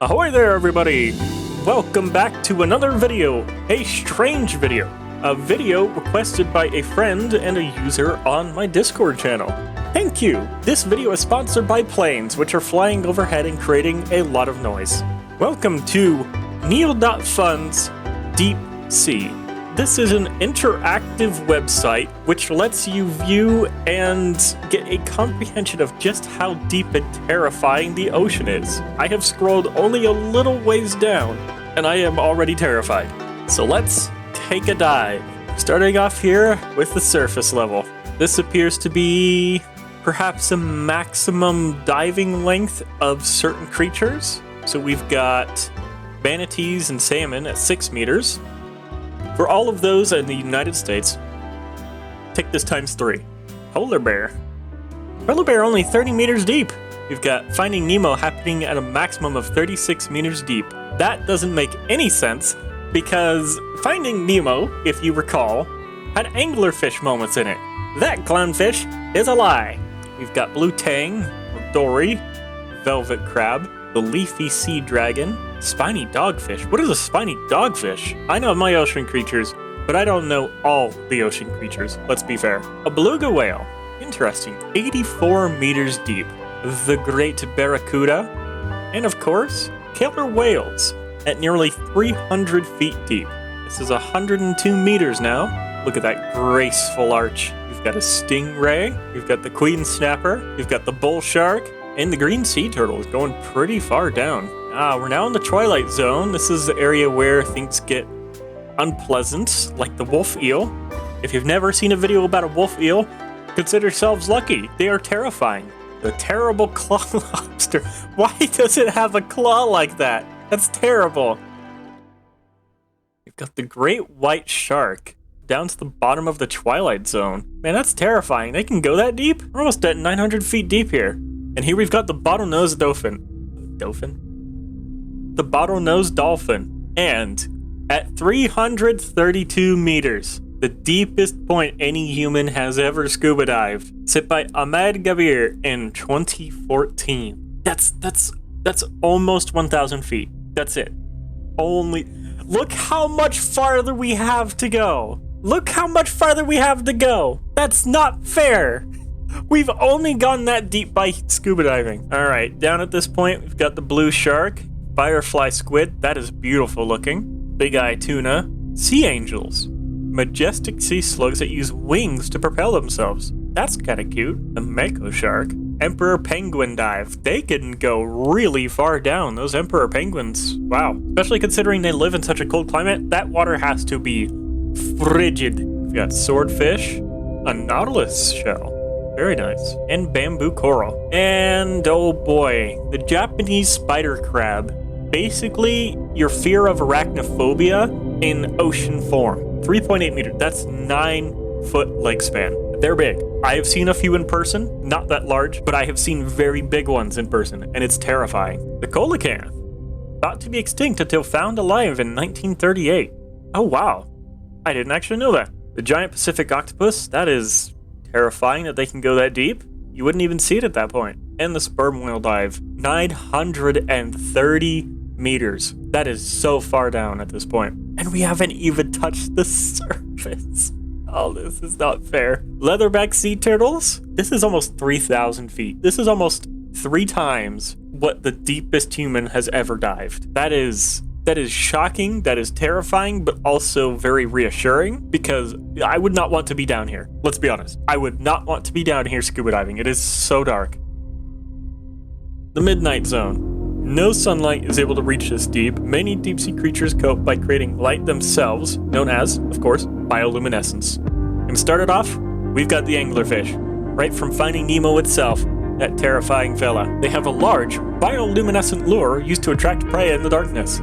Ahoy there, everybody! Welcome back to another video, a strange video. A video requested by a friend and a user on my Discord channel. Thank you! This video is sponsored by planes, which are flying overhead and creating a lot of noise. Welcome to Neil.Fun's Deep Sea. This is an interactive website which lets you view and get a comprehension of just how deep and terrifying the ocean is. I have scrolled only a little ways down, and I am already terrified. So let's take a dive. Starting off here with the surface level. This appears to be perhaps a maximum diving length of certain creatures. So we've got manatees and salmon at 6 meters. For all of those in the United States, take this times 3. Polar bear. Polar bear only 30 meters deep. We've got Finding Nemo happening at a maximum of 36 meters deep. That doesn't make any sense because Finding Nemo, if you recall, had anglerfish moments in it. That clownfish is a lie. We've got blue tang, dory, velvet crab, the leafy sea dragon, spiny dogfish. What is a spiny dogfish? I know my ocean creatures, but I don't know all the ocean creatures, let's be fair. A beluga whale. Interesting. 84 meters deep. The great barracuda. And of course, killer whales at nearly 300 feet deep. This is 102 meters now. Look at that graceful arch. You've got a stingray, you've got the queen snapper, you've got the bull shark, and the green sea turtle is going pretty far down. We're now in the twilight zone. This is the area where things get unpleasant, like the wolf eel. If you've never seen a video about a wolf eel, consider yourselves lucky. They are terrifying. The terrible claw lobster. Why does it have a claw like that? That's terrible. You've got the great white shark down to the bottom of the twilight zone. Man, that's terrifying. They can go that deep? We're almost at 900 feet deep here. And here we've got the bottlenose dolphin. The bottlenose dolphin. And at 332 meters, the deepest point any human has ever scuba dived, set by Ahmed Gabir in 2014. That's almost 1,000 feet. That's it. Only. Look how much farther we have to go. Look how much farther we have to go. That's not fair. We've only gone that deep by scuba diving. All right, down at this point, we've got the blue shark, firefly squid. That is beautiful looking. Big eye tuna, sea angels, majestic sea slugs that use wings to propel themselves. That's kind of cute. The mako shark, emperor penguin dive. They can go really far down. Those emperor penguins, wow. Especially considering they live in such a cold climate, that water has to be frigid. We've got swordfish, a nautilus shell. Very nice. And bamboo coral. And oh boy, the Japanese spider crab. Basically, your fear of arachnophobia in ocean form. 3.8 meters. That's 9-foot leg span. They're big. I have seen a few in person, not that large, but I have seen very big ones in person, and it's terrifying. The coelacanth. Thought to be extinct until found alive in 1938. Oh wow. I didn't actually know that. The giant Pacific octopus, that is terrifying that they can go that deep. You wouldn't even see it at that point. And the sperm whale dive, 930 meters. That is so far down at this point. And we haven't even touched the surface. Oh, this is not fair. Leatherback sea turtles. This is almost 3,000 feet. This is almost 3 times what the deepest human has ever dived. That is shocking, that is terrifying, but also very reassuring because I would not want to be down here. Let's be honest. I would not want to be down here scuba diving. It is so dark. The midnight zone. No sunlight is able to reach this deep. Many deep-sea creatures cope by creating light themselves, known as, of course, bioluminescence. And started off, we've got the anglerfish, right from Finding Nemo itself. That terrifying fella. They have a large bioluminescent lure used to attract prey in the darkness.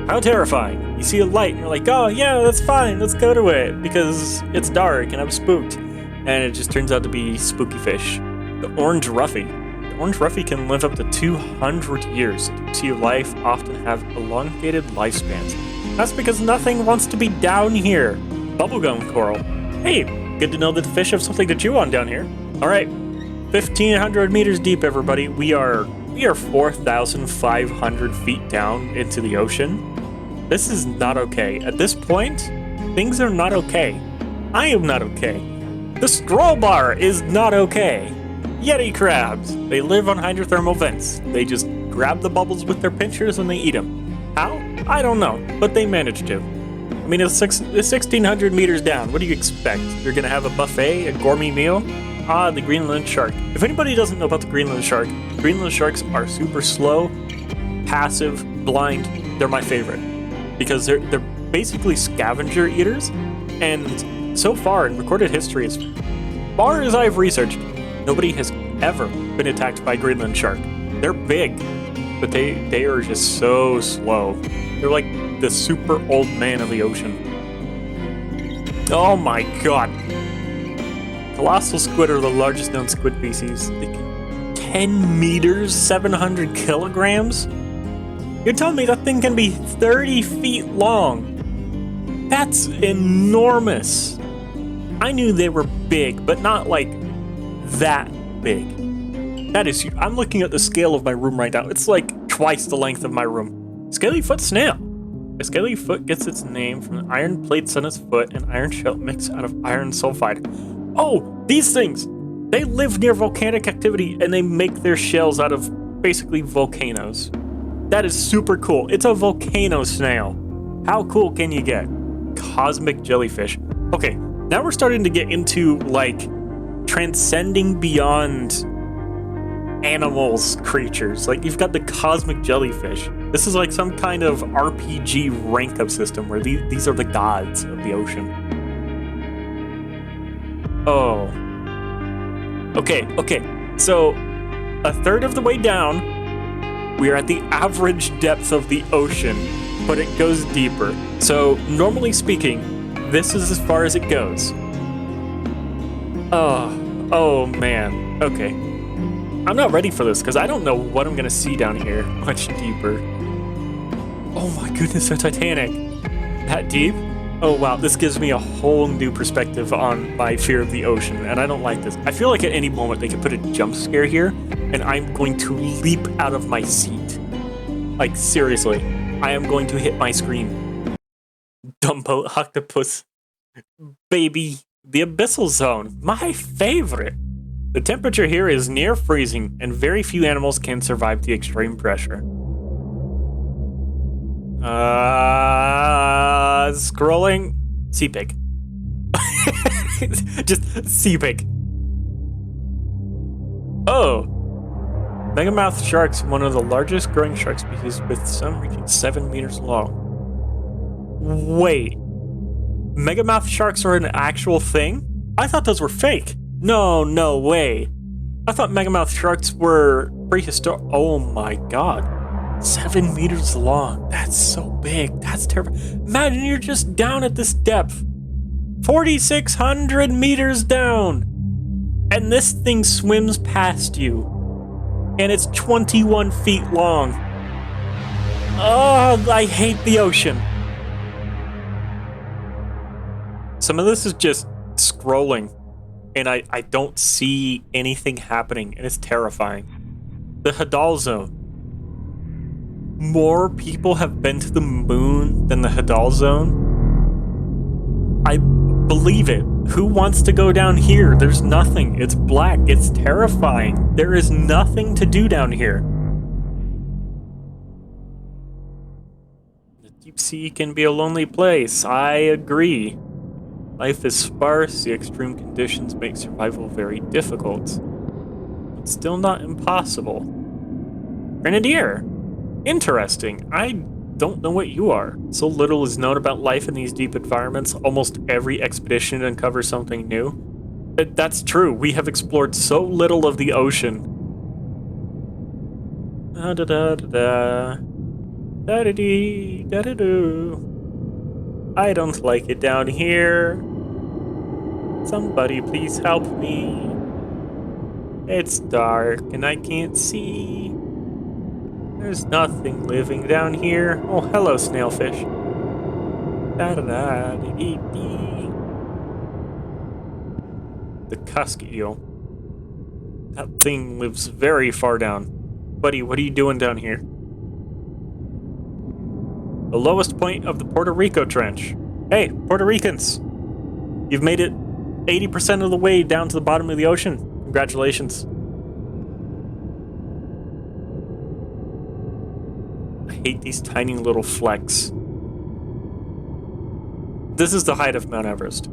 How terrifying. You see a light and you're like, oh yeah, that's fine, let's go to it, because it's dark and I'm spooked. And it just turns out to be spooky fish. The orange ruffy. The orange ruffy can live up to 200 years. Sea life often have elongated lifespans. That's because nothing wants to be down here. Bubblegum coral. Hey, good to know that the fish have something to chew on down here. All right, 1,500 meters deep, everybody. We are We are 4,500 feet down into the ocean. This is not okay. At this point, things are not okay. I am not okay. The scroll bar is not okay. Yeti crabs. They live on hydrothermal vents. They just grab the bubbles with their pinchers and they eat them. How? I don't know, but they manage to. I mean, it's 1,600 meters down. What do you expect? You're gonna have a buffet, a gourmet meal? Ah, the Greenland shark. If anybody doesn't know about the Greenland sharks are super slow, passive, blind. They're my favorite because they're basically scavenger eaters. And so far in recorded history, as far as I've researched, nobody has ever been attacked by a Greenland shark. They're big, but they are just so slow. They're like the super old man of the ocean. Oh my god. Colossal squid are the largest known squid species. They can 10 meters, 700 kilograms? You're telling me that thing can be 30 feet long? That's enormous. I knew they were big, but not like that big. That is, I'm looking at the scale of my room right now. It's like twice the length of my room. Scalyfoot snail. A scalyfoot gets its name from the iron plates on its foot and iron shell mixed out of iron sulfide. Oh, these things! They live near volcanic activity and they make their shells out of basically volcanoes. That is super cool. It's a volcano snail. How cool can you get? Cosmic jellyfish. Okay, now we're starting to get into like transcending beyond animals, creatures. Like you've got the cosmic jellyfish. This is like some kind of RPG rank up system where these are the gods of the ocean. Oh. Okay. So, a third of the way down, we are at the average depth of the ocean, but it goes deeper. So, normally speaking, this is as far as it goes. Oh man. Okay. I'm not ready for this because I don't know what I'm gonna see down here much deeper. Oh my goodness, the Titanic. That deep? Oh wow, this gives me a whole new perspective on my fear of the ocean, and I don't like this. I feel like at any moment they could put a jump scare here, and I'm going to leap out of my seat. Like, seriously, I am going to hit my screen. Dumbo octopus. Baby. The Abyssal Zone. My favorite. The temperature here is near freezing, and very few animals can survive the extreme pressure. Scrolling. Sea pig. Just sea pig. Oh. Megamouth sharks, one of the largest growing shark species, with some reaching 7 meters long. Wait. Megamouth sharks are an actual thing? I thought those were fake. No way. I thought megamouth sharks were prehistoric. Oh my god. 7 meters long. That's so big. That's terrible. Imagine you're just down at this depth. 4,600 meters down. And this thing swims past you. And it's 21 feet long. Oh, I hate the ocean. Some of this is just scrolling. And I don't see anything happening. And it's terrifying. The Abyssal Zone. More people have been to the moon than the Abyssal Zone. I believe it. Who wants to go down here? There's nothing. It's black. It's terrifying. There is nothing to do down here. The deep sea can be a lonely place. I agree. Life is sparse. The extreme conditions make survival very difficult. But still not impossible. Grenadier. Interesting. I don't know what you are. So little is known about life in these deep environments. Almost every expedition uncovers something new. But that's true. We have explored so little of the ocean. I don't like it down here. Somebody please help me. It's dark and I can't see. There's nothing living down here. Oh, hello, snailfish. The cusk eel. That thing lives very far down. Buddy, what are you doing down here? The lowest point of the Puerto Rico Trench. Hey, Puerto Ricans! You've made it 80% of the way down to the bottom of the ocean. Congratulations. I hate these tiny little flecks. This is the height of Mount Everest.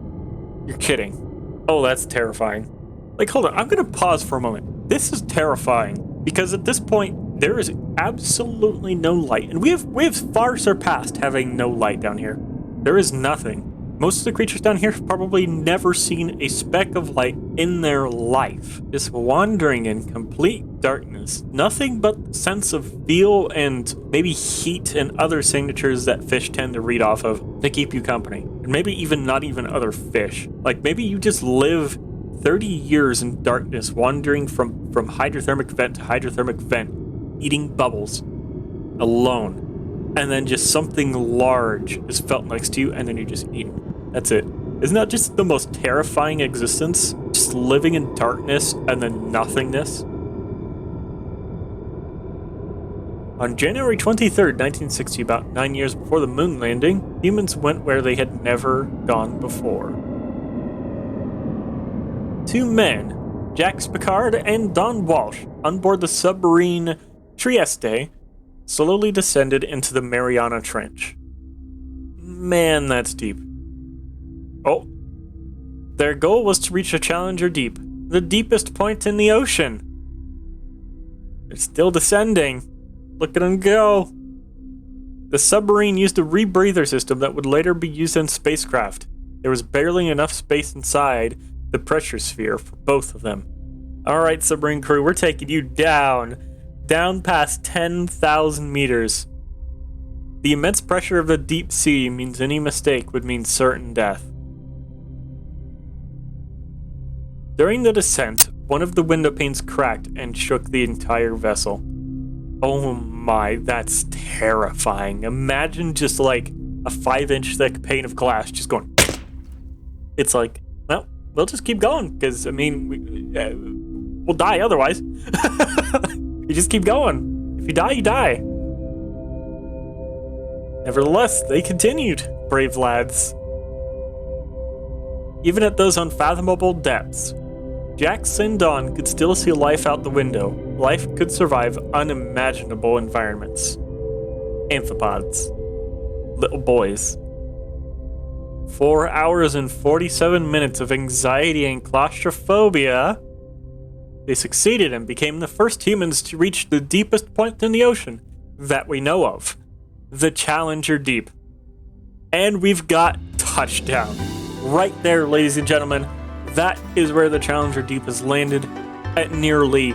You're kidding. Oh, that's terrifying. Like, hold on, I'm gonna pause for a moment. This is terrifying, because at this point, there is absolutely no light, and we have far surpassed having no light down here. There is nothing. Most of the creatures down here have probably never seen a speck of light in their life. Just wandering in complete darkness. Nothing but the sense of feel and maybe heat and other signatures that fish tend to read off of to keep you company. And maybe even not even other fish. Like maybe you just live 30 years in darkness, wandering from hydrothermic vent to hydrothermic vent, eating bubbles, alone. And then just something large is felt next to you, and then you're just eating. That's it. Isn't that just the most terrifying existence? Just living in darkness and then nothingness? On January 23rd, 1960, about 9 years before the moon landing, humans went where they had never gone before. Two men, Jacques Picard and Don Walsh, on board the submarine Trieste, slowly descended into the Mariana Trench. Man, that's deep. Oh. Their goal was to reach a Challenger Deep, the deepest point in the ocean. They're still descending. Look at them go. The submarine used a rebreather system that would later be used in spacecraft. There was barely enough space inside the pressure sphere for both of them. All right, submarine crew, we're taking you down past 10,000 meters. The immense pressure of the deep sea means any mistake would mean certain death. During the descent, one of the window panes cracked and shook the entire vessel. Oh my, that's terrifying. Imagine just like a 5-inch thick pane of glass just going. It's like, well, we'll just keep going, because, I mean, we'll die otherwise. You just keep going. If you die, you die. Nevertheless, they continued, brave lads. Even at those unfathomable depths, Jax and Don could still see life out the window. Life could survive unimaginable environments. Amphipods. Little boys. 4 hours and 47 minutes of anxiety and claustrophobia. They succeeded and became the first humans to reach the deepest point in the ocean that we know of. The Challenger Deep. And we've got touchdown. Right there, ladies and gentlemen. That is where the Challenger Deep has landed at nearly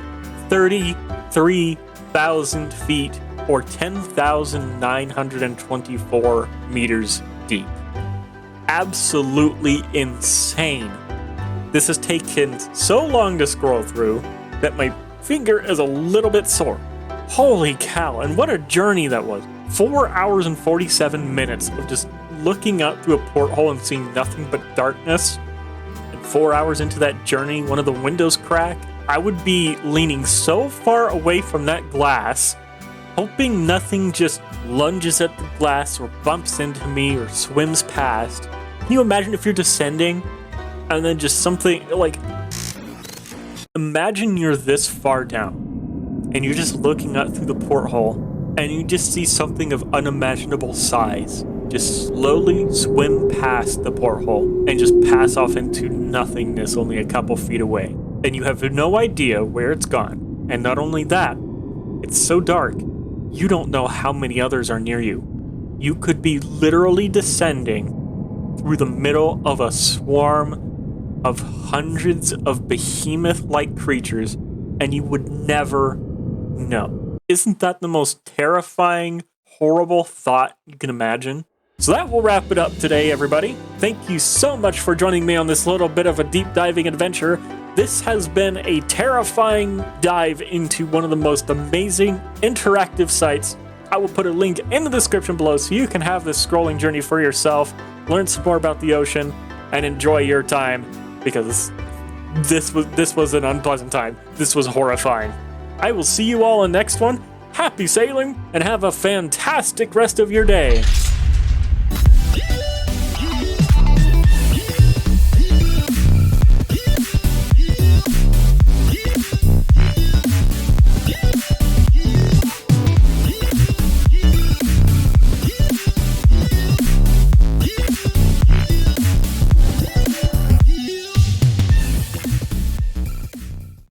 33,000 feet or 10,924 meters deep. Absolutely insane. This has taken so long to scroll through that my finger is a little bit sore. Holy cow, and what a journey that was. 4 hours and 47 minutes of just looking out through a porthole and seeing nothing but darkness. 4 hours into that journey, one of the windows crack. I would be leaning so far away from that glass, hoping nothing just lunges at the glass or bumps into me or swims past. Can you imagine if you're descending and then just something like, imagine you're this far down and you're just looking out through the porthole and you just see something of unimaginable size just slowly swim past the porthole and just pass off into nothingness only a couple feet away. And you have no idea where it's gone. And not only that, it's so dark, you don't know how many others are near you. You could be literally descending through the middle of a swarm of hundreds of behemoth-like creatures, and you would never know. Isn't that the most terrifying, horrible thought you can imagine? So that will wrap it up today, everybody. Thank you so much for joining me on this little bit of a deep diving adventure. This has been a terrifying dive into one of the most amazing interactive sites. I will put a link in the description below so you can have this scrolling journey for yourself, learn some more about the ocean, and enjoy your time, because this was an unpleasant time. This was horrifying. I will see you all in the next one. Happy sailing, and have a fantastic rest of your day.